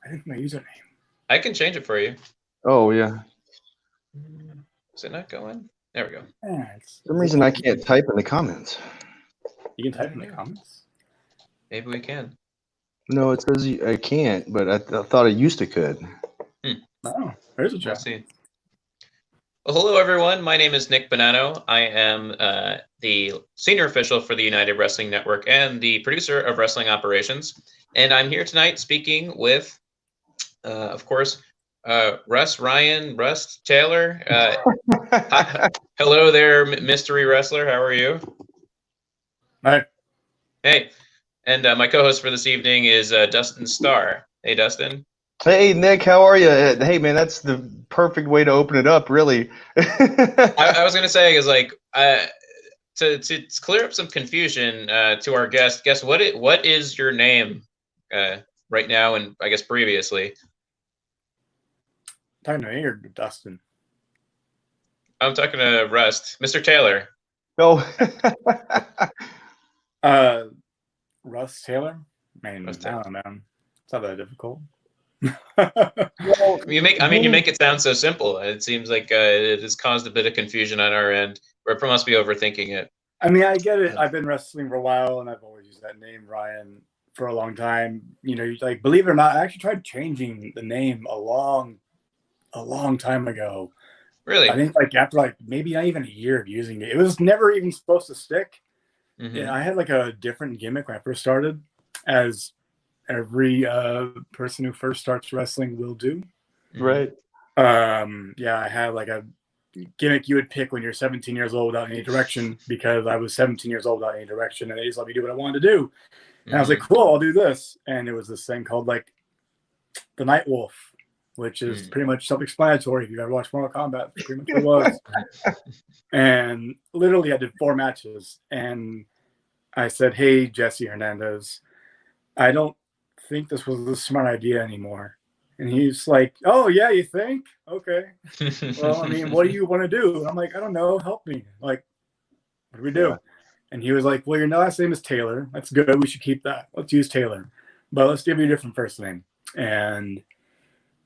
I think my username. I can change it for you. Oh, yeah. Is it not going? There we go. Yeah, For some reason, I can't type in the comments. You can type in the comments. Maybe we can. No, it says I can't, but I thought I used to could. Oh, there's a We'll chat. see. Well, hello, everyone. My name is Nick Bonanno. I am the senior official for the United Wrestling Network and the producer of Wrestling Operations. And I'm here tonight speaking with, of course, Russ Taylor. Hello there, mystery wrestler. How are you? Hi. Hey. And my co-host for this evening is Dustin Starr. Hey, Dustin. Hey, Nick, how are you? Hey, man, that's the perfect way to open it up, really. I was going to say is like to clear up some confusion to our guest. Guess what is your name right now and I guess previously? Talking to me or Dustin? I'm talking to Rust, Mr. Taylor. Oh. Russ Taylor. Man, Russ I don't know, man. It's not that difficult. Well, you make it sound so simple. It seems like it has caused a bit of confusion on our end. We must be overthinking it. I mean, I get it. I've been wrestling for a while, and I've always used that name, Ryan, for a long time. You know, like believe it or not, I actually tried changing the name a long time ago. Really? I think like after maybe not even a year of using it. It was never even supposed to stick. Mm-hmm. Yeah, I had like a different gimmick when I first started, as every person who first starts wrestling will do. Right. Yeah, I had like a gimmick you would pick when you're 17 years old without any direction, because I was 17 years old without any direction, and they just let me do what I wanted to do. And I was like, cool, I'll do this. And it was this thing called like the Night Wolf, which is pretty much self-explanatory. If you've ever watched Mortal Kombat, that's pretty much what it was. And literally I did 4 matches, and I said, hey, Jesse Hernandez, I don't think this was a smart idea anymore. And he's like, oh, yeah, you think? Okay. Well, I mean, what do you want to do? And I'm like, I don't know. Help me. Like, what do we do? Yeah. And he was like, well, your last name is Taylor. That's good. We should keep that. Let's use Taylor. But let's give you a different first name. And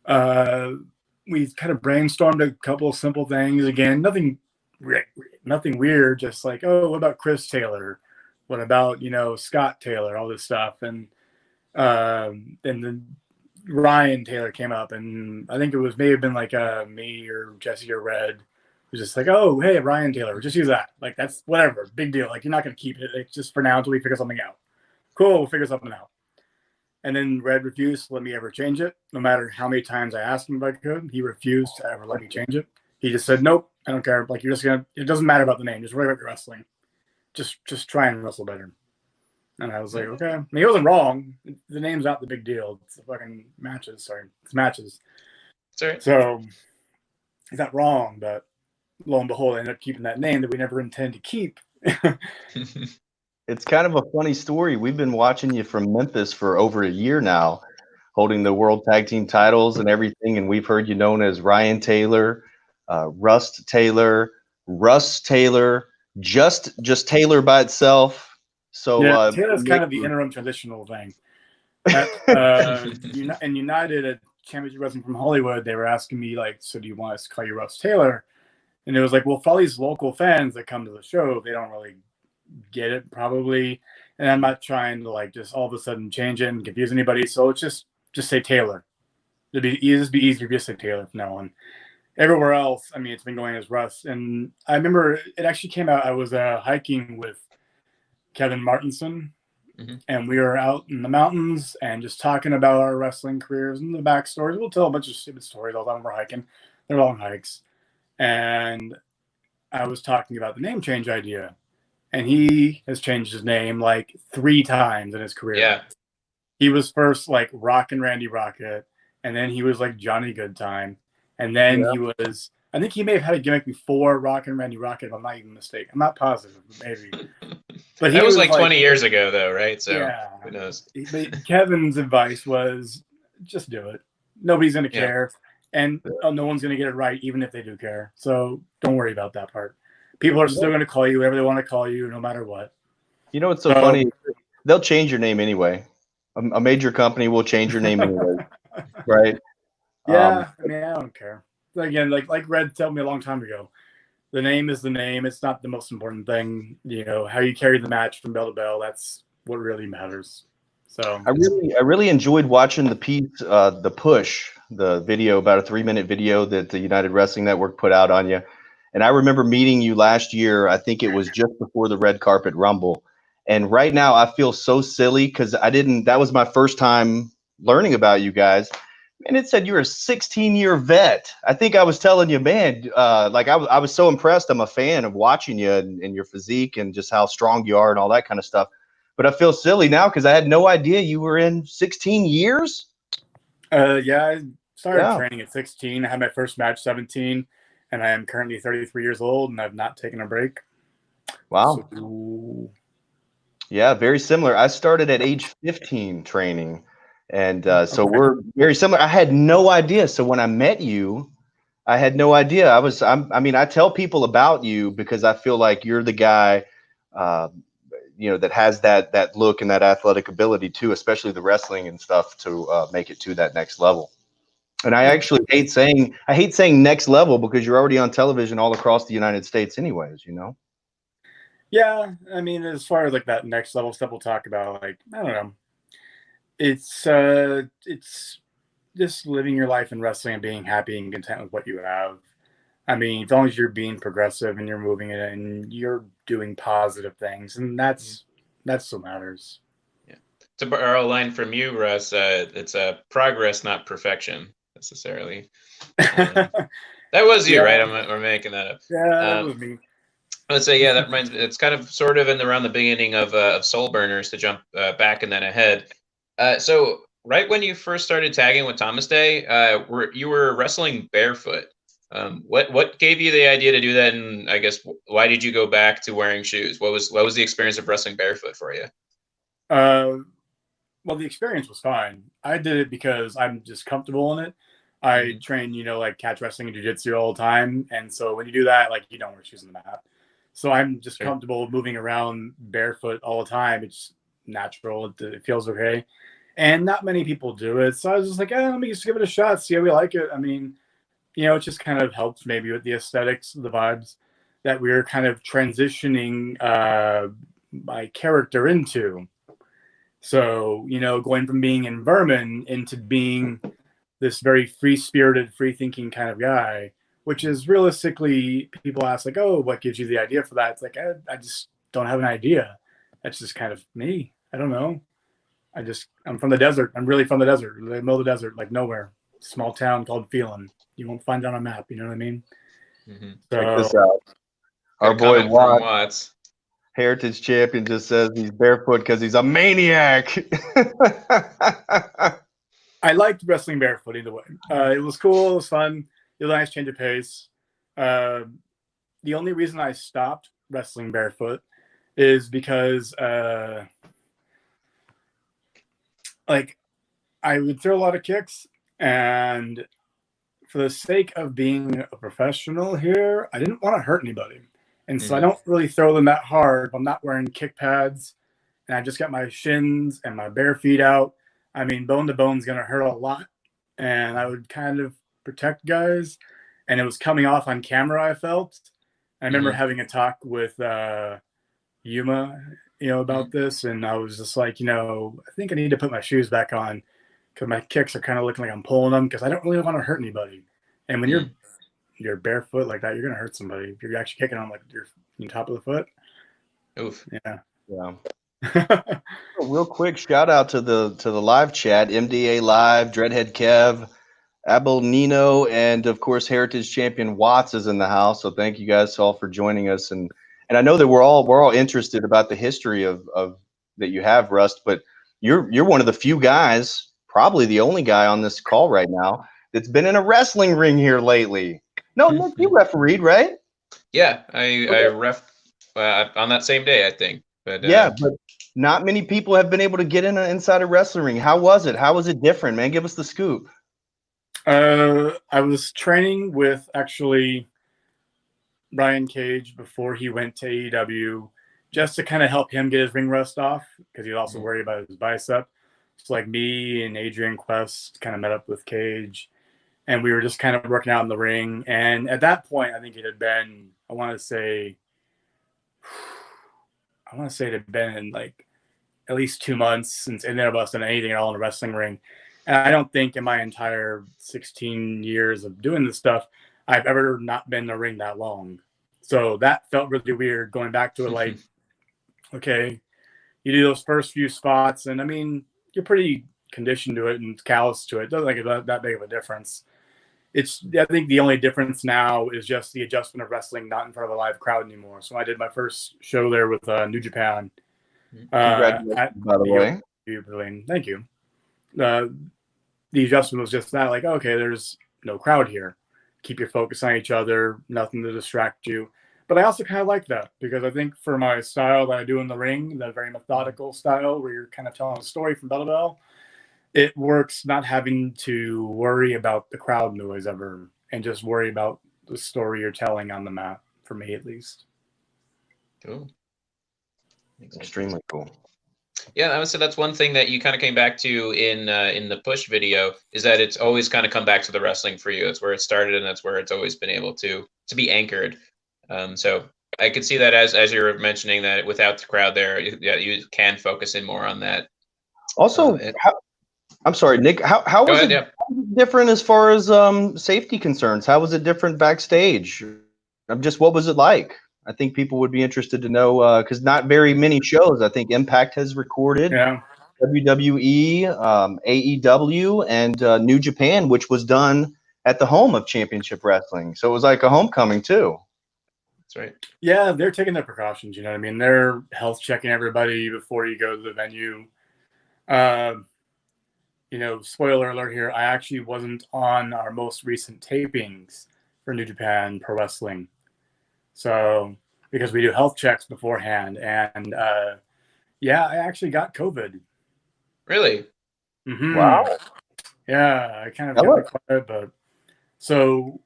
we kind of brainstormed a couple of simple things. Again, nothing weird. Just like, oh, what about Chris Taylor? What about, Scott Taylor, all this stuff. And then Ryan Taylor came up, and I think it may have been like me or Jesse or Red. It was just like, oh, hey, Ryan Taylor, just use that. Like, that's whatever, big deal. Like, you're not going to keep it. It's just for now until we figure something out. Cool, we'll figure something out. And then Red refused to let me ever change it. No matter how many times I asked him if I could, he refused to ever let me change it. He just said, nope, I don't care. Like, you're just going to, it doesn't matter about the name. Just worry about your wrestling. Just try and wrestle better. And I was like, okay. I mean, he wasn't wrong. The name's not the big deal. It's the fucking matches. Sorry. It's matches. Sorry. So he's not wrong, but lo and behold, I ended up keeping that name that we never intend to keep. It's kind of a funny story. We've been watching you from Memphis for over a year now, holding the World Tag Team titles and everything. And we've heard you known as Ryan Taylor, Russ Taylor, just Taylor by itself. So yeah, Taylor's kind of the interim transitional thing. In United at Championship Wrestling from Hollywood, they were asking me, like, so do you want us to call you Russ Taylor? And it was like, well, for all these local fans that come to the show, they don't really get it probably. And I'm not trying to like just all of a sudden change it and confuse anybody. So it's just say Taylor. It'd be easier if you just say Taylor from now on. Everywhere else, I mean, it's been going as Russ. And I remember it actually came out, I was hiking with Kevin Martinson, and we were out in the mountains and just talking about our wrestling careers and the backstories. We'll tell a bunch of stupid stories all the time we're hiking. They're long hikes. And I was talking about the name change idea. And he has changed his name like 3 times in his career. Yeah. He was first like Rockin' Randy Rocket, and then he was like Johnny Goodtime. And then he was, I think he may have had a gimmick before Rockin' Randy Rocket, if I'm not even mistaken. I'm not positive, maybe. But that was like 20 years ago, though, right? So yeah, who knows? But Kevin's advice was just do it. Nobody's going to care. And no one's going to get it right, even if they do care. So don't worry about that part. People are still going to call you whatever they want to call you, no matter what. You know what's so funny? They'll change your name anyway. A major company will change your name anyway. right? Yeah, I mean, I don't care. Again, like Red told me a long time ago, the name is the name. It's not the most important thing. You know, how you carry the match from bell to bell. That's what really matters. So I really enjoyed watching the piece, the push, the video, about a 3-minute video that the United Wrestling Network put out on you. And I remember meeting you last year. I think it was just before the Red Carpet Rumble. And right now I feel so silly because that was my first time learning about you guys. And it said you're a 16-year vet. I think I was telling you, man, like I was so impressed. I'm a fan of watching you and your physique and just how strong you are and all that kind of stuff. But I feel silly now because I had no idea you were in 16 years. yeah, I started Yeah. training at 16. I had my first match 17, and I am currently 33 years old, and I've not taken a break. Wow. So, Yeah, very similar. I started at age 15 training. And so okay. we're very similar. I had no idea. So when I met you, I had no idea. I mean, I tell people about you because I feel like you're the guy, that has that look and that athletic ability too, especially the wrestling and stuff to make it to that next level. And I actually hate saying next level because you're already on television all across the United States anyways, Yeah, I mean, as far as like that next level stuff we'll talk about, like, I don't know. It's just living your life in wrestling and being happy and content with what you have. I mean, as long as you're being progressive and you're moving it and you're doing positive things, and that's what matters. Yeah. To borrow a line from you, Russ, it's a progress, not perfection necessarily. That was you, Yeah. right? We're making that up. Yeah, that was me. Let's say, yeah, that reminds me. It's kind of sort of around the beginning of Soul Burners, to jump back and then ahead. So right when you first started tagging with Thomas Day, you were wrestling barefoot. What gave you the idea to do that, and I guess why did you go back to wearing shoes? What was the experience of wrestling barefoot for you? Well, the experience was fine. I did it because I'm just comfortable in it. I train, like catch wrestling and jiu-jitsu all the time, and so when you do that, like, you don't wear shoes on the mat. So I'm just comfortable moving around barefoot all the time. It's natural. It feels okay. And not many people do it. So I was just like, let me just give it a shot, see how we like it. I mean, it just kind of helps maybe with the aesthetics, the vibes that we were kind of transitioning my character into. So, going from being in Vermin into being this very free-spirited, free-thinking kind of guy, which is realistically, people ask like, oh, what gives you the idea for that? It's like, I just don't have an idea. That's just kind of me. I don't know. I'm from the desert. I'm really from the desert, the middle of the desert, like nowhere. Small town called Phelan. You won't find it on a map. You know what I mean? Mm-hmm. Check this out. Our boy Watts, Heritage Champion, just says he's barefoot because he's a maniac. I liked wrestling barefoot either way. It was cool. It was fun. It was a nice change of pace. The only reason I stopped wrestling barefoot is because, I would throw a lot of kicks, and for the sake of being a professional here, I didn't want to hurt anybody. And so I don't really throw them that hard. I'm not wearing kick pads, and I just got my shins and my bare feet out. I mean, bone to bone is going to hurt a lot, and I would kind of protect guys, and it was coming off on camera, I felt. I remember having a talk with Yuma, about this, and I was just like, I think I need to put my shoes back on because my kicks are kind of looking like I'm pulling them because I don't really want to hurt anybody. And when you're barefoot like that, you're going to hurt somebody. If you're actually kicking on like your top of the foot. Oof. Yeah. Real quick shout out to the live chat, MDA Live, Dreadhead Kev, Abel Nino, and of course Heritage Champion Watts is in the house. So thank you guys all for joining us. And I know that we're all interested about the history of that you have, Rust, but you're one of the few guys, probably the only guy on this call right now that's been in a wrestling ring here lately. No, Nick, you refereed, right? Yeah, I ref on that same day, I think. But but not many people have been able to get inside a wrestling ring. How was it? How was it different, man? Give us the scoop. I was training with actually Brian Cage before he went to AEW, just to kind of help him get his ring rust off because he was also worried about his bicep. So like me and Adrian Quest kind of met up with Cage, and we were just kind of working out in the ring. And at that point, I think it had been, I want to say it had been like at least 2 months since any of us done anything at all in a wrestling ring. And I don't think in my entire 16 years of doing this stuff, I've ever not been in the ring that long. So that felt really weird going back to it. Like, okay, you do those first few spots, and I mean, you're pretty conditioned to it and callous to it. It doesn't make that big of a difference. I think the only difference now is just the adjustment of wrestling not in front of a live crowd anymore. So I did my first show there with New Japan. Congratulations, by the way. Thank you. The adjustment was just that, like, okay, there's no crowd here. Keep your focus on each other, nothing to distract you. But I also kind of like that because I think for my style that I do in the ring, that very methodical style where you're kind of telling a story from bell to bell, it works not having to worry about the crowd noise ever and just worry about the story you're telling on the mat, for me at least. Cool. Extremely cool. Yeah, I would say that's one thing that you kind of came back to in the push video is that it's always kind of come back to the wrestling for you. It's where it started, and that's where it's always been able to be anchored. So I could see that as you were mentioning that without the crowd there, you can focus in more on that. Also, I'm sorry, Nick. How was it different as far as safety concerns? How was it different backstage? What was it like? I think people would be interested to know because not very many shows. I think Impact has recorded, WWE, AEW, and New Japan, which was done at the home of Championship Wrestling. So it was like a homecoming too. That's right. Yeah, they're taking their precautions. You know what I mean? They're health checking everybody before you go to the venue. You know, spoiler alert here, I actually wasn't on our most recent tapings for New Japan Pro Wrestling. So, because we do health checks beforehand. And yeah, I actually got COVID. Really? Mm-hmm. Wow. Yeah, I kind of got it quiet, but so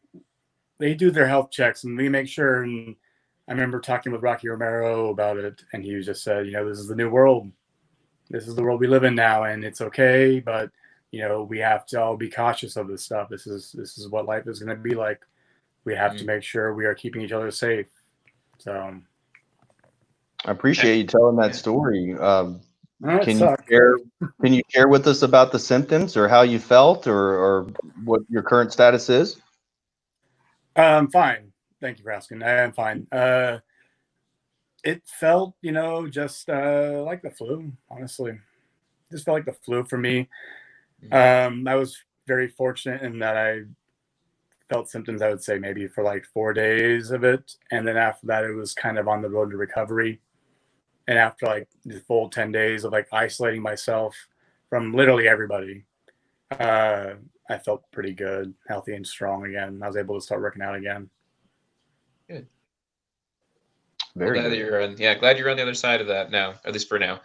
they do their health checks and we make sure. And I remember talking with Rocky Romero about it, and he just said, you know, this is the new world. This is the world we live in now, and it's okay, but you know, we have to all be cautious of this stuff. This is what life is going to be like. We have to make sure we are keeping each other safe. So I appreciate you telling that story. Can you share with us about the symptoms or how you felt or what your current status is? I'm fine. Thank you for asking. I am fine. It felt, you know, just like the flu, honestly. Just felt like the flu for me. I was very fortunate in that I felt symptoms, I would say maybe for like 4 days of it. And then after that, it was kind of on the road to recovery. And after like the full 10 days of like isolating myself from literally everybody, I felt pretty good, healthy and strong again. I was able to start working out again. Good. Very glad good. Glad you're on the other side of that now, at least for now.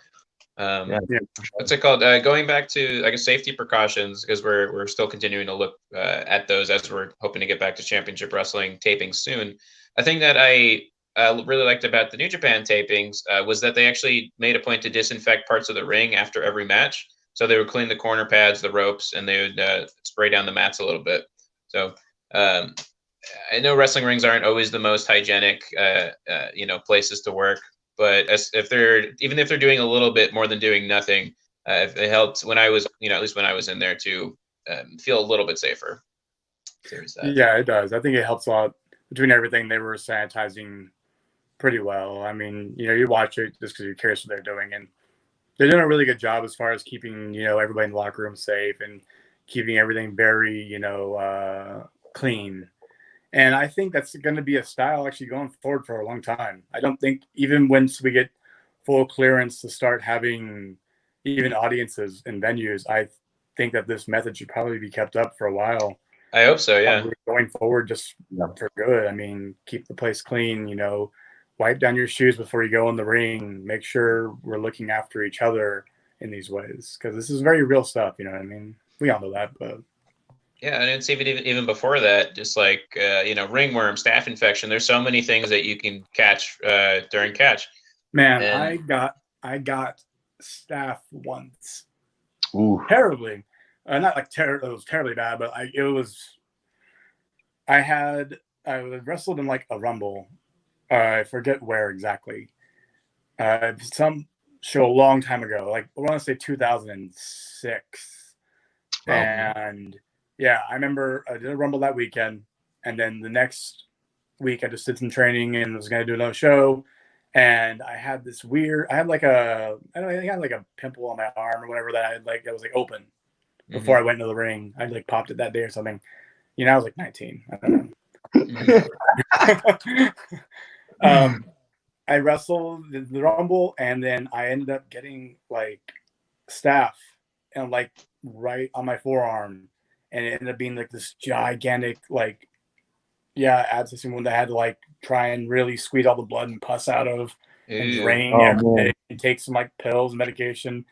What's it called? Going back to, I guess, safety precautions, because we're still continuing to look at those as we're hoping to get back to Championship Wrestling tapings soon. A thing that I really liked about the New Japan tapings was that they actually made a point to disinfect parts of the ring after every match. So they would clean the corner pads, the ropes, and they would spray down the mats a little bit. So I know wrestling rings aren't always the most hygienic, places to work. But if they're doing a little bit more than doing nothing, it helped when I was, at least when I was in there to feel a little bit safer. Yeah, it does. I think it helps a lot. Between everything, they were sanitizing pretty well. I mean, you watch it just because you're curious what they're doing, and they're doing a really good job as far as keeping, everybody in the locker room safe and keeping everything very, clean. And I think that's going to be a style actually going forward for a long time. I don't think even once we get full clearance to start having even audiences in venues, I think that this method should probably be kept up for a while. I hope so, yeah. Going forward, just for good. I mean, keep the place clean, wipe down your shoes before you go in the ring. Make sure we're looking after each other in these ways, because this is very real stuff, you know what I mean? We all know that, but... Yeah, and it's even before that, just like, ringworm, staph infection. There's so many things that you can catch during catch. Man, I got staph once. Ooh. terribly. Not like it was terribly bad, but I wrestled in like a Rumble. I forget where exactly. Some show a long time ago, like I want to say 2006. Wow. And yeah, I remember I did a Rumble that weekend, and then the next week I just did some training and was going to do another show. And I had this weird, I had like I had like a pimple on my arm or whatever that was like open before I went into the ring. I like popped it that day or something. I was like 19. I don't know. I wrestled the Rumble, and then I ended up getting like staph and like right on my forearm, and it ended up being like this gigantic abscess wound that I had to like try and really squeeze all the blood and pus out of and drain every day and take some like pills and medication.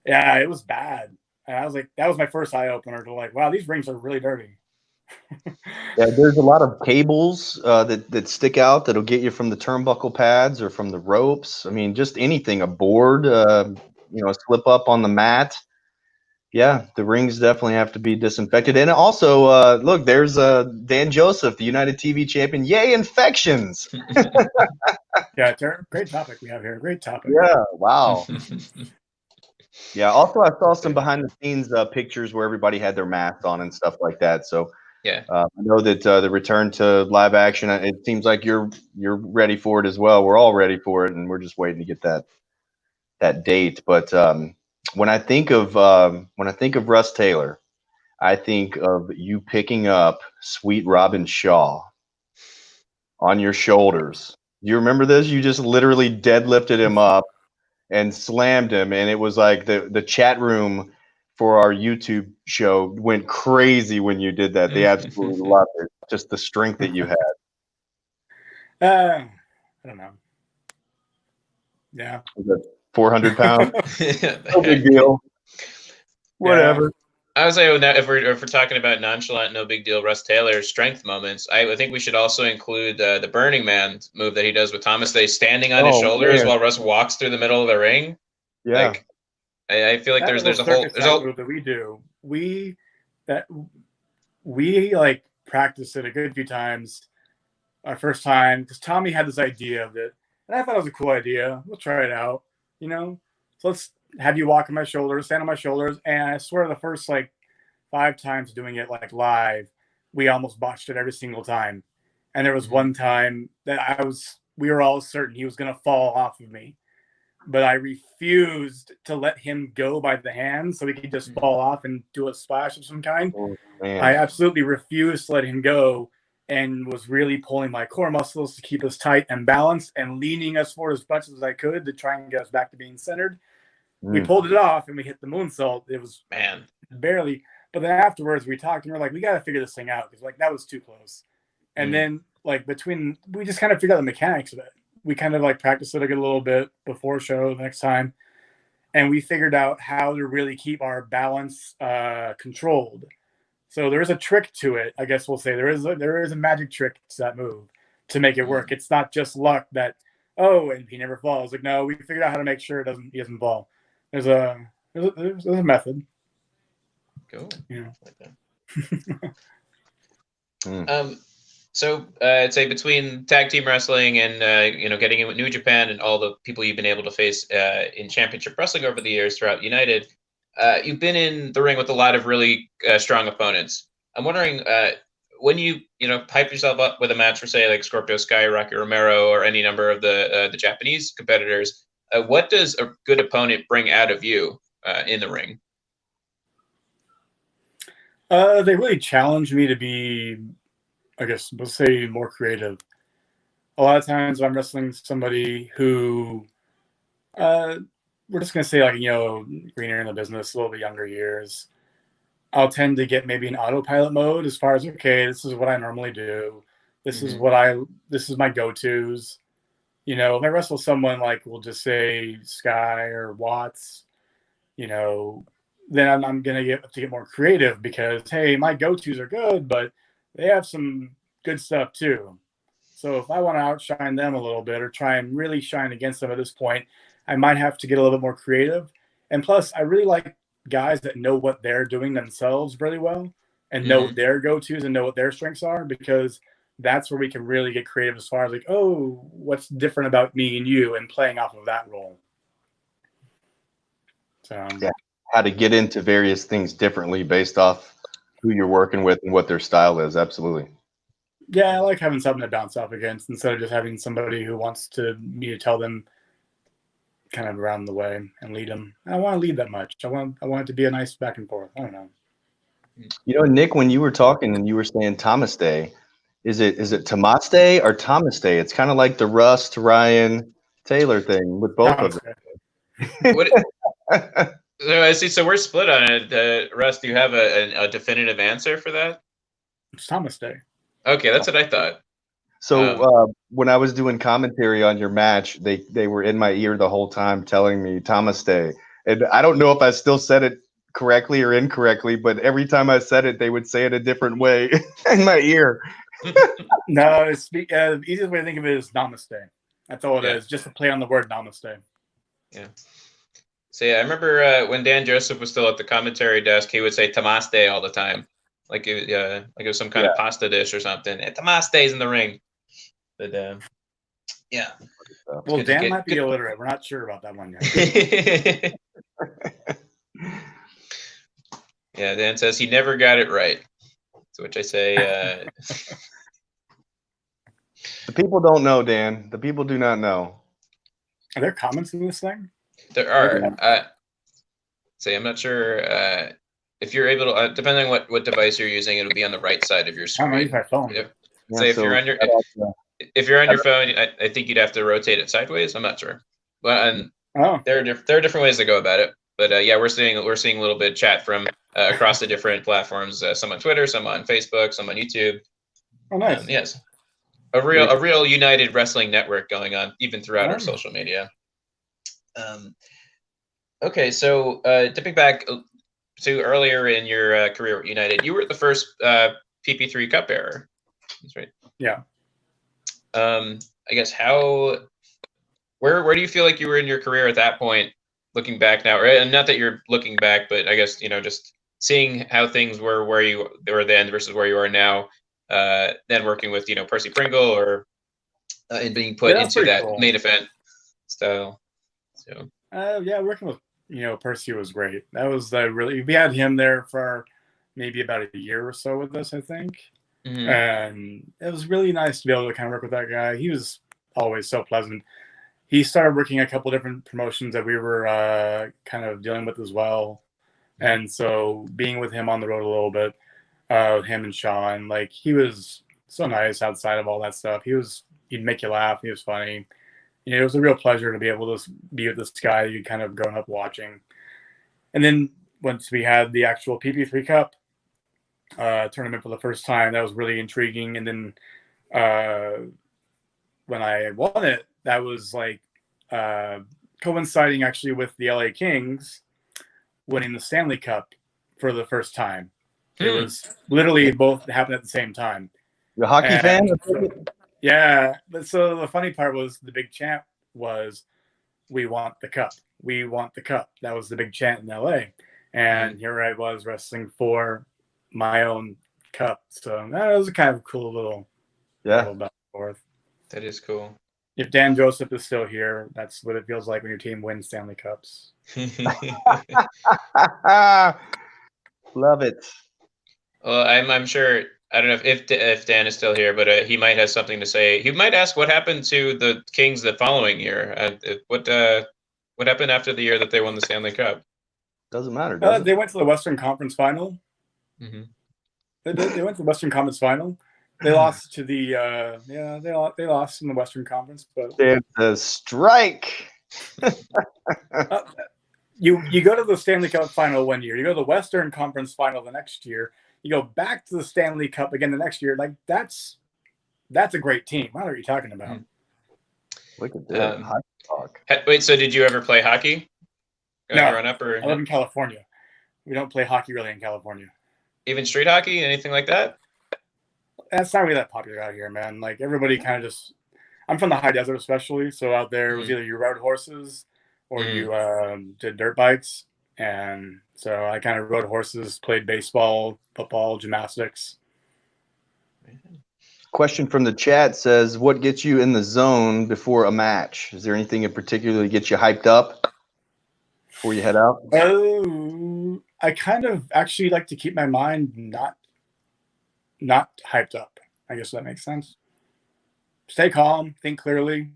Yeah, it was bad. And I was like, that was my first eye opener to like, wow, these rings are really dirty. Yeah, there's a lot of cables that stick out that'll get you from the turnbuckle pads or from the ropes. I mean, just anything, a board, slip up on the mat. Yeah, the rings definitely have to be disinfected. And also, look, there's Dan Joseph, the United TV champion. Yay, infections! Yeah, great topic we have here. Great topic. Yeah, wow. Yeah, also I saw some behind the scenes pictures where everybody had their masks on and stuff like that. So yeah, I know that the return to live action, it seems like you're ready for it as well. We're all ready for it, and we're just waiting to get that date. But when I think of Russ Taylor, I think of you picking up Sweet Robin Shaw on your shoulders. You remember this? You just literally deadlifted him up and slammed him, and it was like the chat room for our YouTube show went crazy when you did that. They absolutely loved it. Just the strength that you had. I don't know. Yeah. 400 pounds. No big deal. Whatever. I would say if we're talking about nonchalant, no big deal, Russ Taylor strength moments, I think we should also include the Burning Man move that he does with Thomas Day standing on his shoulders while Russ walks through the middle of the ring. Yeah. Like, I feel like there's a whole move that we do. We like practiced it a good few times. Our first time, because Tommy had this idea of it, and I thought it was a cool idea. We'll try it out, So let's have you walk on my shoulders, stand on my shoulders, and I swear the first like 5 times doing it like live, we almost botched it every single time. And there was one time that we were all certain he was gonna fall off of me, but I refused to let him go by the hand so he could just fall off and do a splash of some kind. Oh, man. I absolutely refused to let him go, and was really pulling my core muscles to keep us tight and balanced and leaning us forward as much as I could to try and get us back to being centered. We pulled it off and we hit the moonsault. It was barely, but then afterwards we talked and we're like, we got to figure this thing out because like that was too close. And then like we just kind of figured out the mechanics of it. We kind of like practiced it a little bit before show the next time, and we figured out how to really keep our balance controlled. So there is a trick to it, I guess we'll say. There is a magic trick to that move to make it work. It's not just luck that and he never falls. Like no, we figured out how to make sure he doesn't fall. There's a method. Cool. Yeah. So I'd say between tag team wrestling and getting in with New Japan and all the people you've been able to face in championship wrestling over the years throughout United, you've been in the ring with a lot of really strong opponents. I'm wondering when you hype yourself up with a match for say like Scorpio Sky, Rocky Romero, or any number of the Japanese competitors, what does a good opponent bring out of you in the ring? They really challenge me to be, I guess we'll say, more creative. A lot of times I'm wrestling somebody who we're just going to say like, greener in the business, a little bit younger years. I'll tend to get maybe an autopilot mode as far as, okay, this is what I normally do. This is this is my go-tos. If I wrestle someone like, we'll just say Sky or Watts, then I'm going to get more creative because, hey, my go-tos are good, but they have some good stuff too. So if I want to outshine them a little bit or try and really shine against them at this point, I might have to get a little bit more creative. And plus, I really like guys that know what they're doing themselves really well and know what their go-tos and know what their strengths are, because that's where we can really get creative as far as like, oh, what's different about me and you, and playing off of that role. So yeah, how to get into various things differently based off who you're working with and what their style is. Absolutely. Yeah, I like having something to bounce off against instead of just having somebody who wants me to tell them kind of around the way and lead them. I don't want to lead that much. I want it to be a nice back and forth. I don't know. You know, Nick, when you were talking and you were saying Thomas Day, is it Tomas Day or Thomas Day? It's kind of like the Rust Ryan Taylor thing with both Thomas of Day. What? So I see. So we're split on it. Russ, do you have a definitive answer for that? It's Thomas Day. Okay, that's what I thought. So when I was doing commentary on your match, they were in my ear the whole time telling me Thomas Day. And I don't know if I still said it correctly or incorrectly, but every time I said it, they would say it a different way in my ear. No, it's the easiest way to think of it is Namaste. That's all it is. Just a play on the word Namaste. Yeah. So yeah, I remember when Dan Joseph was still at the commentary desk, he would say Tamaste all the time, like it was some kind of pasta dish or something. Tamaste's in the ring. But yeah. Well, Dan might be illiterate. We're not sure about that one yet. Yeah, Dan says he never got it right. To which I say, the people don't know, Dan. The people do not know. Are there comments in this thing? There are. Say, I'm not sure if you're able to. Depending on what device you're using, it'll be on the right side of your screen. I use my phone. If you're on your phone, I think you'd have to rotate it sideways. I'm not sure, but there are different ways to go about it. But yeah, we're seeing a little bit of chat from across the different platforms. Some on Twitter, some on Facebook, some on YouTube. Oh, nice. Yes, a real united wrestling network going on even throughout our social media. Okay, so dipping back to earlier in your career at United, you were the first PP3 Cup bearer. That's right. Yeah. I guess where do you feel like you were in your career at that point, looking back now? And not that you're looking back, but I guess just seeing how things were where you were then versus where you are now. Then working with Percy Pringle or and being put into that main event style. So. Yeah, working with Percy was great. That was we had him there for maybe about a year or so with us, I think. Mm-hmm. And it was really nice to be able to kind of work with that guy. He was always so pleasant. He started working a couple different promotions that we were kind of dealing with as well. And so being with him on the road a little bit, him and Sean, like, he was so nice outside of all that stuff. He'd make you laugh. He was funny. It was a real pleasure to be able to be with this guy you'd kind of grown up watching. And then once we had the actual PP3 Cup tournament for the first time, that was really intriguing. And then when I won it, that was like coinciding actually with the LA Kings winning the Stanley Cup for the first time. It was literally both happened at the same time. You're a hockey fan? Yeah, but so the funny part was the big chant was, "We want the cup. We want the cup." That was the big chant in LA. And here I was wrestling for my own cup. So that was a kind of cool little back and forth. That is cool. If Dan Joseph is still here, that's what it feels like when your team wins Stanley Cups. Love it. Well, I'm sure. I don't know if Dan is still here, but he might have something to say. He might ask what happened to the Kings the following year. What happened after the year that they won the Stanley Cup? Doesn't matter. Does they went to the Western Conference Final. Mm-hmm. They went to the Western Conference Final. They lost to the they lost in the Western Conference, but it's a strike. You go to the Stanley Cup Final one year. You go to the Western Conference Final the next year. You go back to the Stanley Cup again the next year. Like, that's a great team. I don't know what you're talking about. Look at that. Hockey talk. Wait, so did you ever play hockey? No, growing up, or I live in California. We don't play hockey really in California. Even street hockey, anything like that? That's not really that popular out here, man. Like, everybody kind of just. I'm from the high desert, especially. So out there, it was either you rode horses or you did dirt bikes, And so I kind of rode horses, played baseball, football, gymnastics. Question from the chat says, what gets you in the zone before a match? Is there anything in particular that gets you hyped up before you head out? Oh, I kind of actually like to keep my mind not hyped up. I guess that makes sense. Stay calm, think clearly.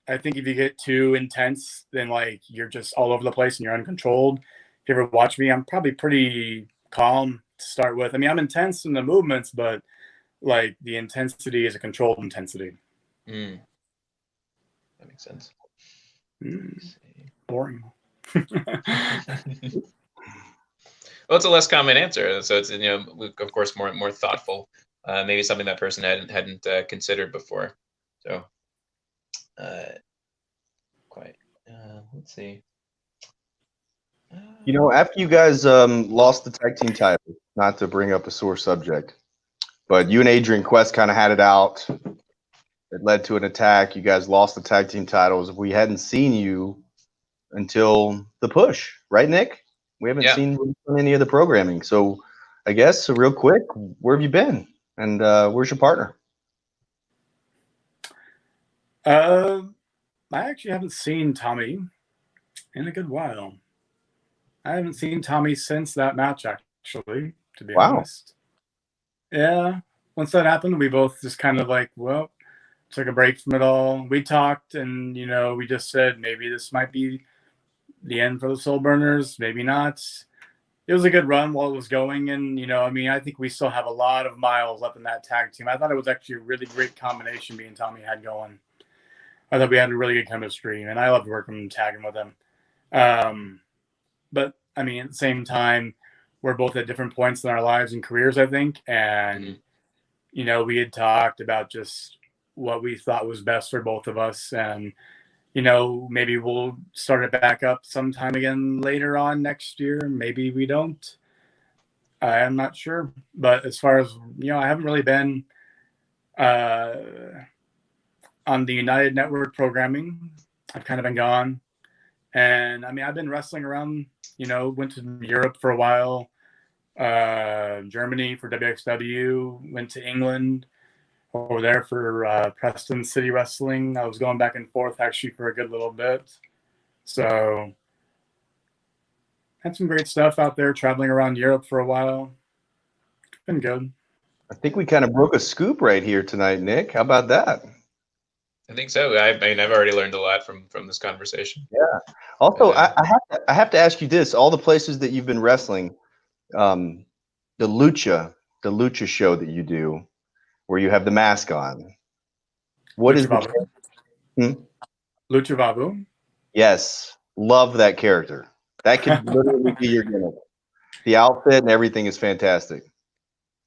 I think if you get too intense, then like you're just all over the place and you're uncontrolled. If you ever watch me, I'm probably pretty calm to start with. I mean, I'm intense in the movements, but like the intensity is a controlled intensity. That makes sense. Boring. Well, it's a less common answer, so it's, you know, of course, more thoughtful. Maybe something that person hadn't considered before. So, quite. Let's see. You know, after you guys lost the tag team title, not to bring up a sore subject, but you and Adrian Quest kind of had it out. It led to an attack. You guys lost the tag team titles. We hadn't seen you until the push, right, Nick? We haven't seen any of the programming. So I guess, real quick, where have you been? And where's your partner? I actually haven't seen Tommy in a good while. I haven't seen Tommy since that match, actually, to be honest. Yeah. Once that happened, we both just kind of like, well, took a break from it all. We talked and, you know, we just said maybe this might be the end for the Soul Burners, maybe not. It was a good run while it was going. And, you know, I mean, I think we still have a lot of miles left in that tag team. I thought it was actually a really great combination me and Tommy had going. I thought we had a really good chemistry, and I loved working and tagging with him. But, I mean, at the same time, we're both at different points in our lives and careers, I think. And, you know, we had talked about just what we thought was best for both of us. And, you know, maybe we'll start it back up sometime again later on next year. Maybe we don't. I'm not sure. But as far as, you know, I haven't really been on the United Network programming. I've kind of been gone. And, I mean, I've been wrestling around, you know, went to Europe for a while, Germany for WXW, went to England over there for Preston City Wrestling. I was going back and forth actually for a good little bit. So had some great stuff out there, traveling around Europe for a while. It's been good. I think we kind of broke a scoop right here tonight, Nick. How about that? I think so. I mean, I've already learned a lot from this conversation. Yeah. Also, I have to ask you this: all the places that you've been wrestling, the lucha show that you do, where you have the mask on. What is Lucha Vavu? Lucha Vavu? Yes, love that character. That could literally be your gimmick. The outfit and everything is fantastic.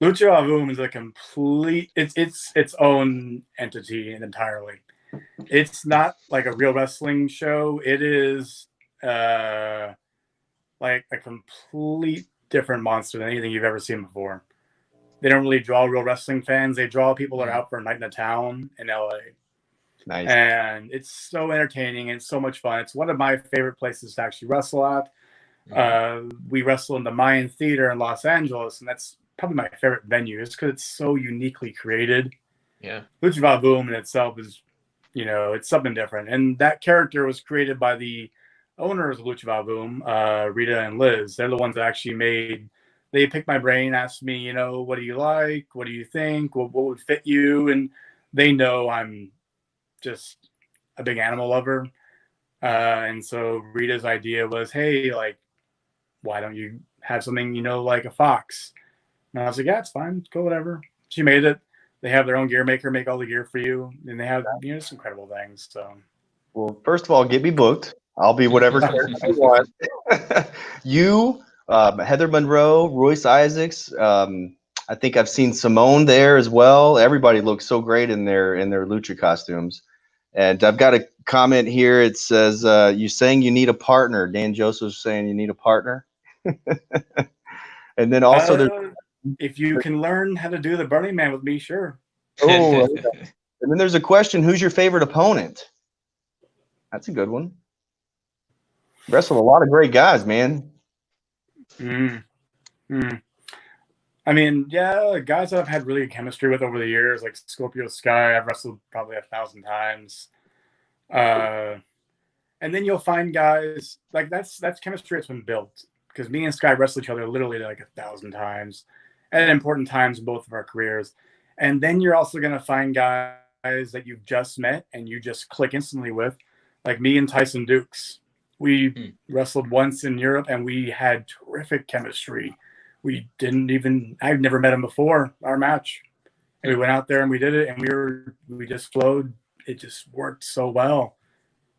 Lucha Vavu is a complete. It's its own entity entirely. It's not like a real wrestling show. It is like a complete different monster than anything you've ever seen before. They don't really draw real wrestling fans. They draw people that are out for a night in the town in LA. Nice. And it's so entertaining and so much fun. It's one of my favorite places to actually wrestle at. We wrestle in the Mayan Theater in Los Angeles, and that's probably my favorite venue just because it's so uniquely created. Yeah. Lucha Vavu in itself is, you know, it's something different. And that character was created by the owners of Lucha Vavu, Rita and Liz. They're the ones that actually they picked my brain, asked me, you know, what do you like? What do you think? What would fit you? And they know I'm just a big animal lover. And so Rita's idea was, hey, like, why don't you have something, you know, like a fox? And I was like, yeah, it's fine. Go, whatever. She made it. They have their own gear maker make all the gear for you. And they have, you know, some incredible things. So, well, first of all, get me booked. I'll be whatever character you want. You, Heather Monroe, Royce Isaacs. I think I've seen Simone there as well. Everybody looks so great in their lucha costumes. And I've got a comment here. It says, you saying you need a partner. Dan Joseph's saying you need a partner. And then also if you can learn how to do the Burning Man with me, sure. Oh, and then there's a question: who's your favorite opponent? That's a good one. Wrestle a lot of great guys, man. Mm, mm. I mean, yeah, guys I've had really good chemistry with over the years, like Scorpio Sky, I've wrestled probably 1,000 times. And then you'll find guys like that's chemistry that's been built because me and Sky wrestled each other literally like 1,000 times at important times in both of our careers. And then you're also going to find guys that you've just met and you just click instantly with, like me and Tyson Dukes. We wrestled once in Europe and we had terrific chemistry. I've never met him before our match. And we went out there and we did it and we just flowed. It just worked so well.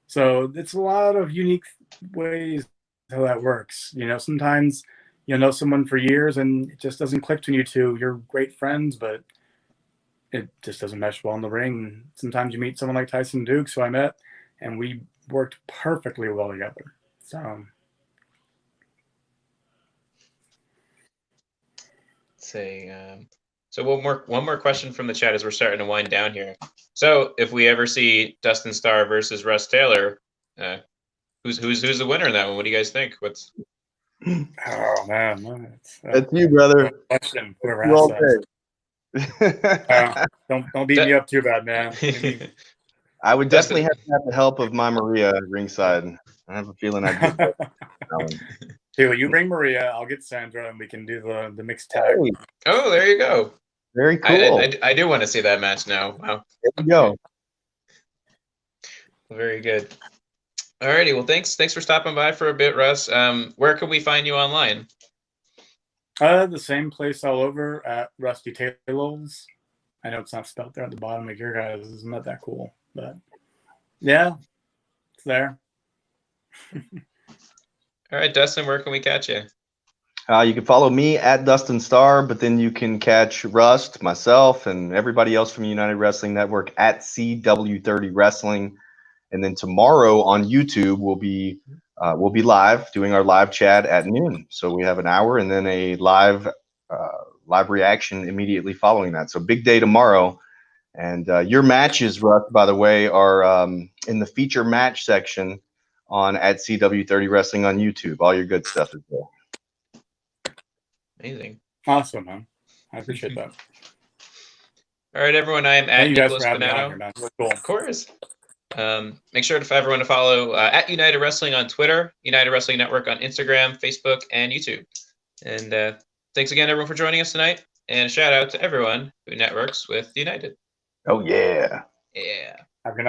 So it's a lot of unique ways how that works. Sometimes you'll know someone for years and it just doesn't click between you two. You're great friends, but it just doesn't mesh well in the ring. Sometimes you meet someone like Tyson Dukes, who I met, and we worked perfectly well together. So one more question from the chat as we're starting to wind down here. So if we ever see Dustin Starr versus Russ Taylor, who's the winner in that one? What do you guys think? Oh man, that's you, brother. Question, whoever asked that. Don't beat me up too bad, man. I would definitely have to have the help of my Maria at ringside. I have a feeling I'd get that one. Dude, you bring Maria, I'll get Sandra, and we can do the mixed tag. Oh, there you go. Very cool. I do want to see that match now. Wow. There you go. Very good. Alrighty. Well, thanks for stopping by for a bit, Russ. Where can we find you online? The same place all over at Rusty Taylor's. I know it's not spelled there at the bottom of your guys. It's not that cool, but yeah, it's there. All right, Dustin, where can we catch you? You can follow me at Dustin Starr, but then you can catch Rust, myself, and everybody else from United Wrestling Network at CW30 Wrestling. And then tomorrow on YouTube, we'll be live doing our live chat at noon. So we have an hour and then a live reaction immediately following that. So big day tomorrow. And your matches, Rust, by the way, are in the feature match section at CW30 Wrestling on YouTube. All your good stuff is there. Amazing. Awesome, man. I appreciate that. All right, everyone. I am at Nicholas Bonanno. Cool. Of course. Make sure for everyone to follow at United Wrestling on Twitter, United Wrestling Network on Instagram, Facebook, and YouTube. And thanks again, everyone, for joining us tonight. And a shout out to everyone who networks with United. Oh, yeah. Yeah. Have a good night.